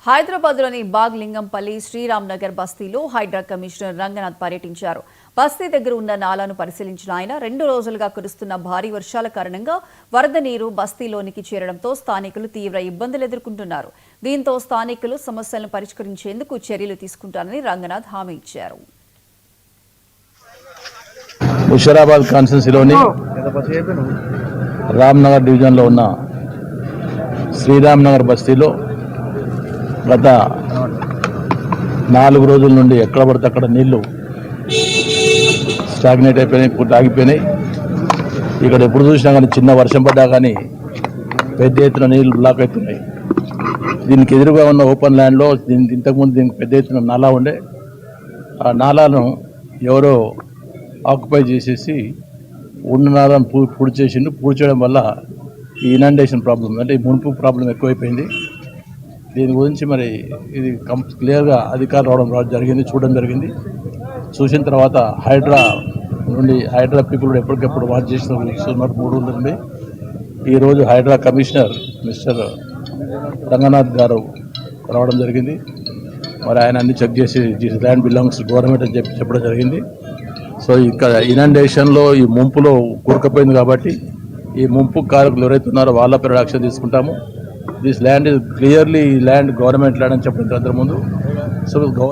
హైదరాబాద్లోని బాగ్ లింగంపల్లి శ్రీరామ్ నగర్ బస్తీలో హైడ్రా కమిషనర్ రంగనాథ్ పర్యటించారు. బస్తీ దగ్గర ఉన్న నాలాను పరిశీలించిన ఆయన 2 రోజులుగా కురుస్తున్న భారీ వర్షాల కారణంగా వరద నీరు బస్తీలోనికి చేరడంతో స్థానికులు తీవ్ర ఇబ్బందులు ఎదుర్కొంటున్నారు. దీంతో స్థానికులు సమస్యలను పరిష్కరించేందుకు చర్యలు తీసుకుంటారని రంగనాథ్ హామీ ఇచ్చారు. ముషీరాబాద్ కాన్స్టిట్యున్సీలోని రామ్నగర్ డివిజన్లో ఉన్న శ్రీరామ్ నగర్ బస్తీలో గత 4 రోజుల నుండి ఎక్కడ పడితే అక్కడ నీళ్లు స్టాగ్నేట్ అయిపోయినాయి, ఆగిపోయినాయి. ఇక్కడ ఎప్పుడు చూసినా కానీ చిన్న వర్షం పడ్డా కానీ పెద్ద ఎత్తున నీళ్లు బ్లాక్ అవుతున్నాయి. దీనికి ఎదురుగా ఉన్న ఓపెన్ ల్యాండ్లో ఇంతకుముందు దీనికి పెద్ద ఎత్తున నాలా ఉండే, ఆ నాలాను ఎవరో ఆక్యుపై చేసేసి ఉన్న నాలాను పూడ్చేయడం వల్ల ఈ ఇనండేషన్ ప్రాబ్లం అంటే ఈ మునుపు ప్రాబ్లం ఎక్కువైపోయింది. దీని గురించి మరి ఇది క్లియర్గా అధికారులు రావడం జరిగింది, చూడడం జరిగింది. చూసిన తర్వాత హైడ్రా పీపుల్ కూడా ఎప్పటికెప్పుడు వాచ్ చేస్తున్నారు 3 రోజుల నుండి. ఈరోజు హైడ్రా కమిషనర్ మిస్టర్ రంగనాథ్ గారు రావడం జరిగింది. మరి ఆయన అన్ని చెక్ చేసి దిస్ ల్యాండ్ బిలాంగ్స్ గవర్నమెంట్ అని చెప్పడం జరిగింది. సో ఇక్కడ ఇనండేషన్లో ఈ ముంపులో కూరుకుపోయింది కాబట్టి ఈ ముంపు కారకులు ఎవరైతే ఉన్నారో వాళ్ళ పేరు యాక్షన్ తీసుకుంటాము. This land is clearly land government land అని చెప్పిన ముందు. సో